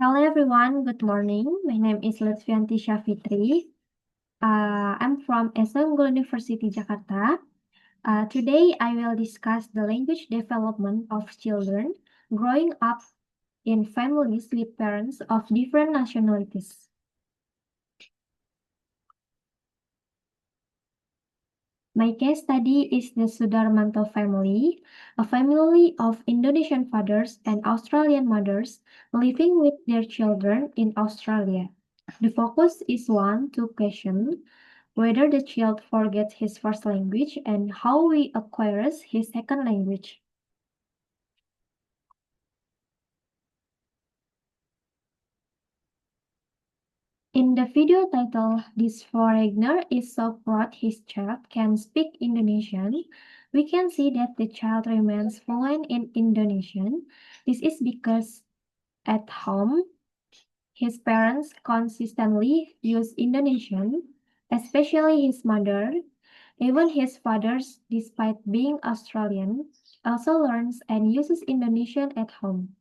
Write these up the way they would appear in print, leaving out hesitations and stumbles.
Hello everyone, good morning. My name is Luthfianti Syafitri. I'm from Unggul University, Jakarta. Today I will discuss the language development of children growing up in families with parents of different nationalities. My case study is the Sudarmanto family, a family of Indonesian fathers and Australian mothers living with their children in Australia. The focus is to question whether the child forgets his first language and how he acquires his second language. In the video title, "This foreigner is so proud his child can speak Indonesian," we can see that the child remains fluent in Indonesian. This is because at home, his parents consistently use Indonesian, especially his mother. Even his father, despite being Australian, also learns and uses Indonesian at home.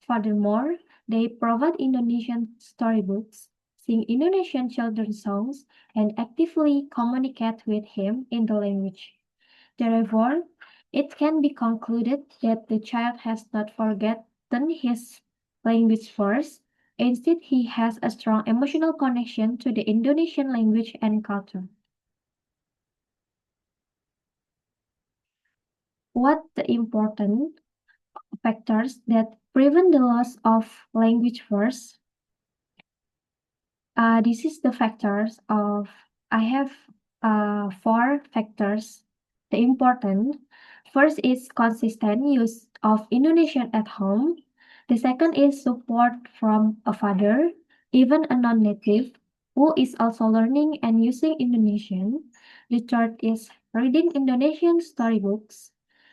Furthermore, they provide Indonesian storybooks, sing Indonesian children's songs, and actively communicate with him in the language. Therefore, it can be concluded that the child has not forgotten his language first. Instead, he has a strong emotional connection to the Indonesian language and culture. What the important factors that prevent the loss of language first? This is the factors of, I have four factors. The important, first is consistent use of Indonesian at home. The second is support from a father, even a non-native, who is also learning and using Indonesian. The third is reading Indonesian storybooks,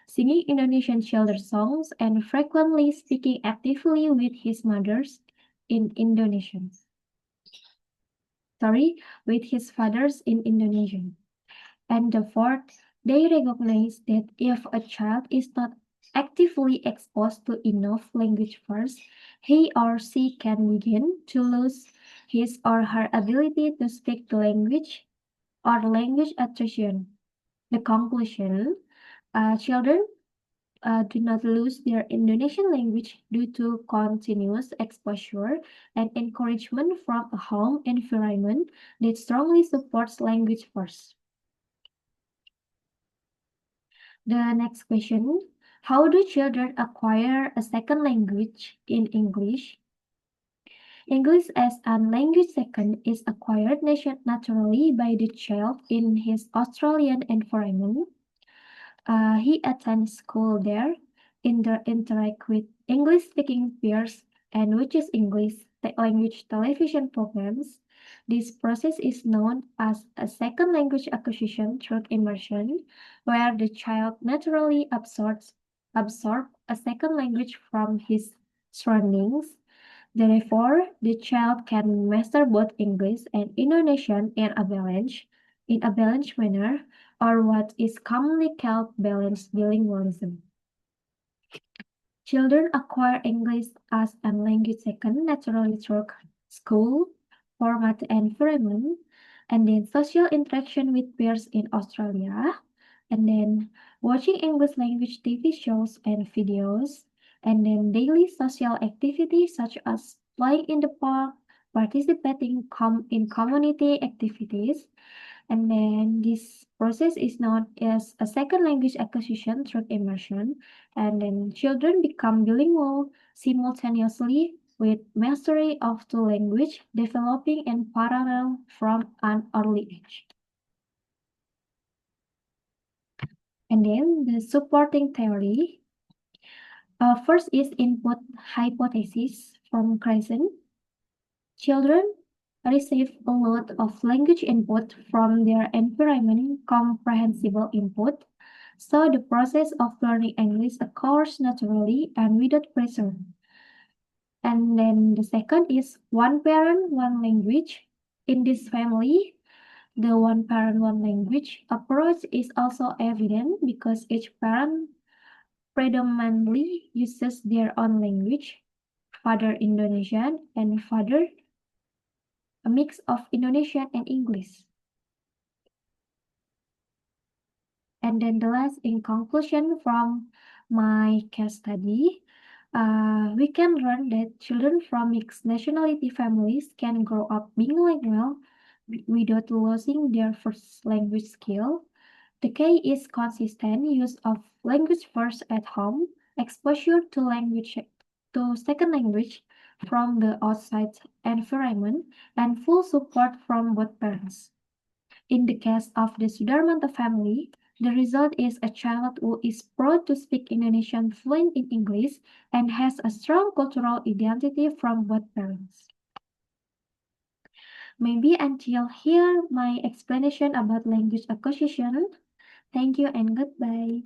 singing Indonesian children's songs, and frequently speaking actively with his mothers in Indonesian. With his fathers in Indonesian. And the fourth, they recognize that if a child is not actively exposed to enough language first, he or she can begin to lose his or her ability to speak the language or language attrition. The conclusion, children do not lose their Indonesian language due to continuous exposure and encouragement from a home environment that strongly supports language first. The next question, how do children acquire a second language in English? English as a language second is acquired naturally by the child in his Australian environment. He attends school there, interact with English-speaking peers, and watches English language television programs. This process is known as a second language acquisition through immersion, where the child naturally absorbs a second language from his surroundings. Therefore, the child can master both English and Indonesian in a balanced manner, or what is commonly called balanced bilingualism. Children acquire English as a language second naturally through school, format environment, and then social interaction with peers in Australia, and then watching English language TV shows and videos, and then daily social activities such as playing in the park, participating in community activities, and then this process is known as a second language acquisition through immersion. And then children become bilingual simultaneously with mastery of two languages developing in parallel from an early age. And then the supporting theory. First is input hypothesis from Crescent. Children receive a lot of language input from their environment, comprehensible input, so the process of learning English occurs naturally and without pressure. And then the second is one parent, one language. In this family, the one parent, one language approach is also evident because each parent predominantly uses their own language. father Indonesian, and father a mix of Indonesian and English. And then the last, in conclusion from my case study, we can learn that children from mixed nationality families can grow up bilingual without losing their first language skill. The key is consistent use of language first at home, exposure to second language from the outside environment, and full support from both parents. In the case of the Sudarmanta family, the result is a child who is proud to speak Indonesian fluent in English and has a strong cultural identity from both parents. Maybe until here my explanation about language acquisition. Thank you and goodbye.